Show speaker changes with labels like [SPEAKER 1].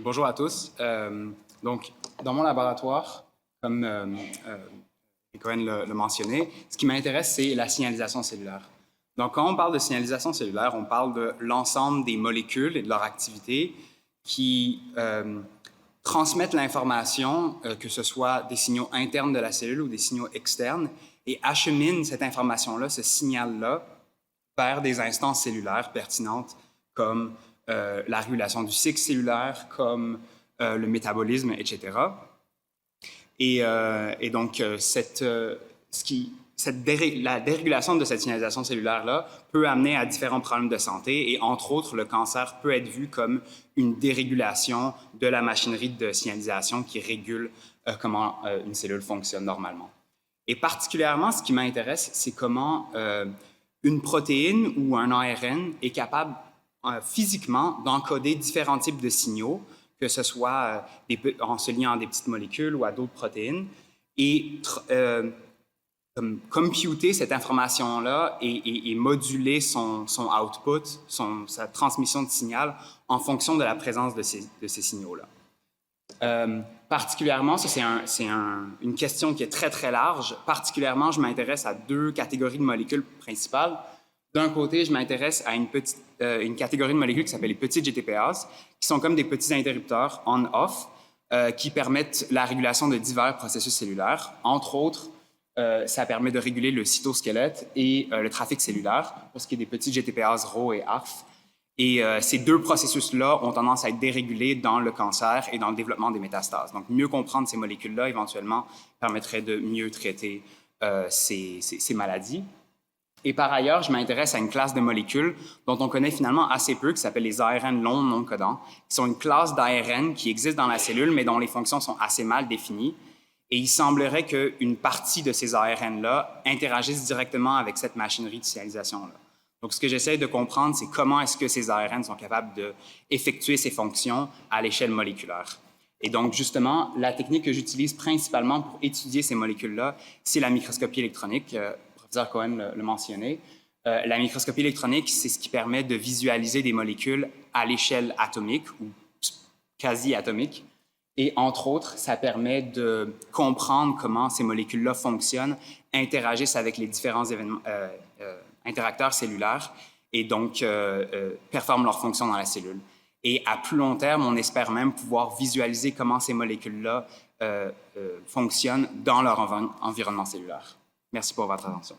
[SPEAKER 1] Bonjour à tous. Donc, dans mon laboratoire, comme Cohen l'a mentionné, ce qui m'intéresse, c'est la signalisation cellulaire. Donc, quand on parle de signalisation cellulaire, on parle de l'ensemble des molécules et de leur activité qui transmettent l'information, que ce soit des signaux internes de la cellule ou des signaux externes, et acheminent cette information-là, ce signal-là, vers des instances cellulaires pertinentes comme la régulation du cycle cellulaire, comme le métabolisme, etc. Et donc, la dérégulation de cette signalisation cellulaire-là peut amener à différents problèmes de santé et, entre autres, le cancer peut être vu comme une dérégulation de la machinerie de signalisation qui régule comment une cellule fonctionne normalement. Et particulièrement, ce qui m'intéresse, c'est comment une protéine ou un ARN est capable physiquement d'encoder différents types de signaux, que ce soit en se liant à des petites molécules ou à d'autres protéines, et computer cette information-là et moduler son output, sa transmission de signal en fonction de la présence de ces signaux-là. Particulièrement, ça c'est une question qui est très, très large. Particulièrement, je m'intéresse à deux catégories de molécules principales. D'un côté, je m'intéresse à une catégorie de molécules qui s'appelle les petits GTPase, qui sont comme des petits interrupteurs on-off qui permettent la régulation de divers processus cellulaires. Entre autres, ça permet de réguler le cytosquelette et le trafic cellulaire, pour ce qui est des petits GTPase Rho et ARF. Et ces deux processus-là ont tendance à être dérégulés dans le cancer et dans le développement des métastases. Donc, mieux comprendre ces molécules-là, éventuellement, permettrait de mieux traiter ces maladies. Et par ailleurs, je m'intéresse à une classe de molécules dont on connaît finalement assez peu, qui s'appelle les ARN longs non codants, qui sont une classe d'ARN qui existe dans la cellule, mais dont les fonctions sont assez mal définies. Et il semblerait qu'une partie de ces ARN-là interagissent directement avec cette machinerie de signalisation-là. Donc, ce que j'essaie de comprendre, c'est comment est-ce que ces ARN sont capables d'effectuer ces fonctions à l'échelle moléculaire. Et donc, justement, la technique que j'utilise principalement pour étudier ces molécules-là, c'est la microscopie électronique. Le professeur Cohen le mentionnait. La microscopie électronique, c'est ce qui permet de visualiser des molécules à l'échelle atomique ou quasi-atomique. Et entre autres, ça permet de comprendre comment ces molécules-là fonctionnent, interagissent avec les différents interacteurs cellulaires et donc performent leurs fonctions dans la cellule. Et à plus long terme, on espère même pouvoir visualiser comment ces molécules-là fonctionnent dans leur environnement cellulaire. Merci pour votre attention.